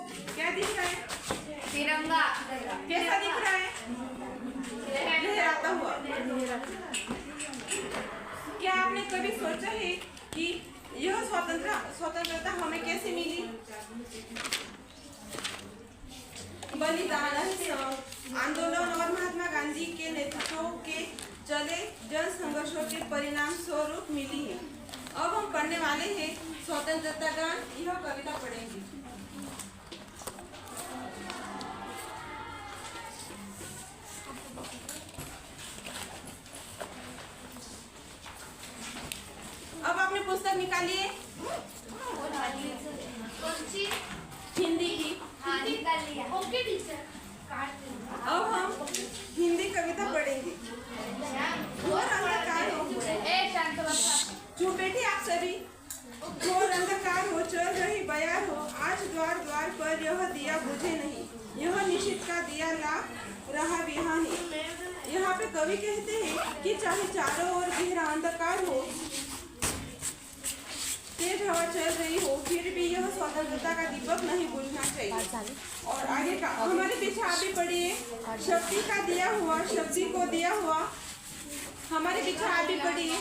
क्या दिख रहा है? तिरंगा। कैसा दिख रहा है? लहराता हुआ। क्या आपने कभी सोचा है कि यह स्वतंत्रता हमें कैसे मिली? बलिदान, आंदोलन और महात्मा गांधी के नेतृत्व के चले जन संघर्षों के परिणाम स्वरूप मिली है। अब हम पढ़ने वाले हैं स्वतंत्रता गान। यह कविता पढ़ेंगे। अब आपने पुस्तक निकालिए। हिंदी की। Okay teacher. अब हम हिंदी कविता पढ़ेंगे। घोर अंधकार हो। चुप बैठिए आप सभी। घोर अंधकार हो, चल रही बयार हो, आज द्वार द्वार पर यह दिया बुझे नहीं, यह निशित का दिया ला रहा बिहानी। यहाँ पे कवि कहते हैं कि चाहे चारों ओर गहरा अंधकार हो, तेज हवा चल रही हो, फिर भी यह स्वतंत्रता का दीपक नहीं बुझना चाहिए। और आगे का हमारे पीछे आप भी पढ़िए। शक्ति का दिया हुआ, शक्ति को दिया हुआ। हमारे पीछे आप भी पढ़िए।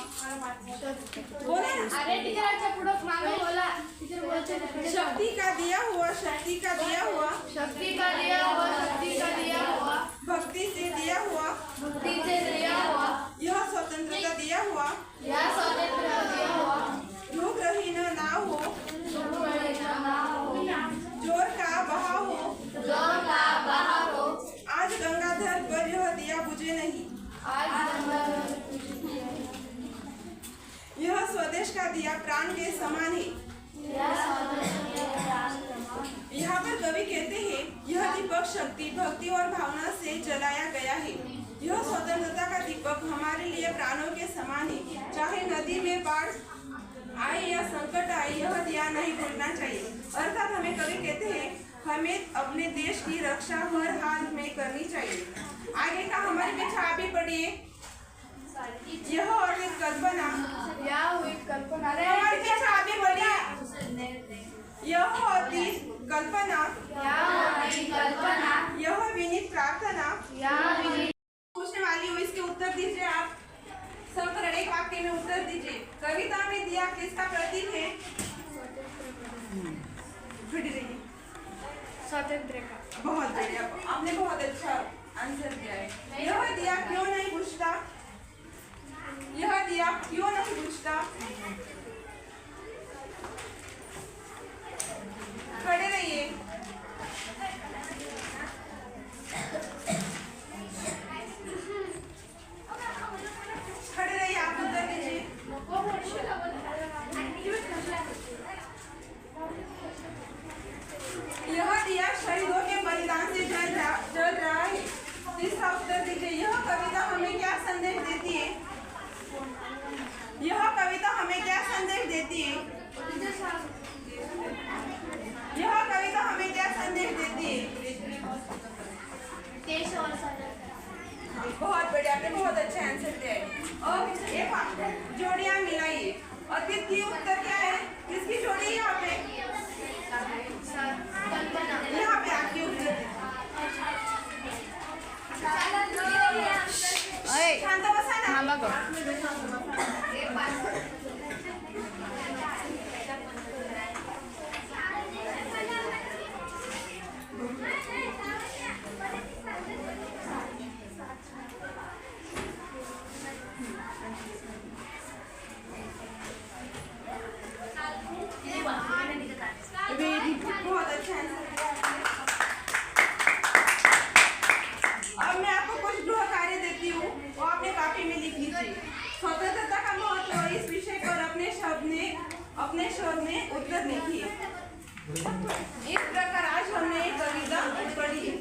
बोले ना। अरे टीचर अच्छा पुढं मागे बोला। टीचर बोलते शक्ति का दिया हुआ, शक्ति का दिया हुआ, शक्ति का दिया हुआ, शक्ति का दिया हुआ, भक्ति से दिया हुआ, भक्ति से दिया हुआ, यह स्वतंत्रता दिया हुआ, यह स्वतंत्रता दिया हुआ, डूब रही न नाव हो, जोर का बहाव हो, जोर का बहाव हो, आज गंगाधर पर यह दिया बुझे नहीं, यह स्वदेश का दिया प्राण के समान है। यहाँ पर कवि कहते हैं यह दीपक शक्ति, भक्ति और भावना से जलाया गया है। यह स्वतंत्रता का दीपक हमारे लिए प्राणों के समान है। चाहे नदी में बाढ़ आए या संकट आए, यह दिया नहीं भूलना चाहिए। अर्थात हमें कवि कहते हैं हमें अपने देश की रक्षा हर हाल में करनी चाहिए। आगे का हमारे पीछे आप भी पढ़िए। यह और एक कल्पना, हमारे पीछे आप भी पढ़िए। यह होती कल्पना, यह विनीत प्रार्थना। पूछने वाली हूँ, इसके उत्तर दीजिए आप। संपूर्ण एक वाक्य में उत्तर दीजिए। कविता में दिया किसका प्रतीक है? खड़ी रहिए। स्वतंत्र का। बहुत बढ़िया, आपने बहुत अच्छा आंसर दिया है। यह दिया क्यों नहीं बुझता? यह दिया क्यों नहीं बुझता? खड़े रहिए। खड़े रहिए, आप उत्तर दीजिए। यह दिया शहीदों के बलिदान से जल रहा है। तीसरा उत्तर दीजिए। यह कविता हमें क्या संदेश देती है? यह कविता हमें क्या संदेश देती है? यह कविता हमें क्या संदेश देती है? बहुत बढ़िया, आपने बहुत अच्छा आंसर दिया है। और एक जोड़ियां मिलाइए। अतीत की उत्तर क्या है? किसकी जोड़ी है यहाँ पे? यहाँ पे आपकी उत्तर शांत बसा ना। बहुत अच्छा आंसर। अब मैं आपको कुछ गृह कार्य देती हूँ, वो आपने कापी में लिख लीजिए। स्वतंत्रता का महत्व, इस विषय पर अपने शब्द में उत्तर लिखिए। इस प्रकार आज हमने एक कविता पढ़ी।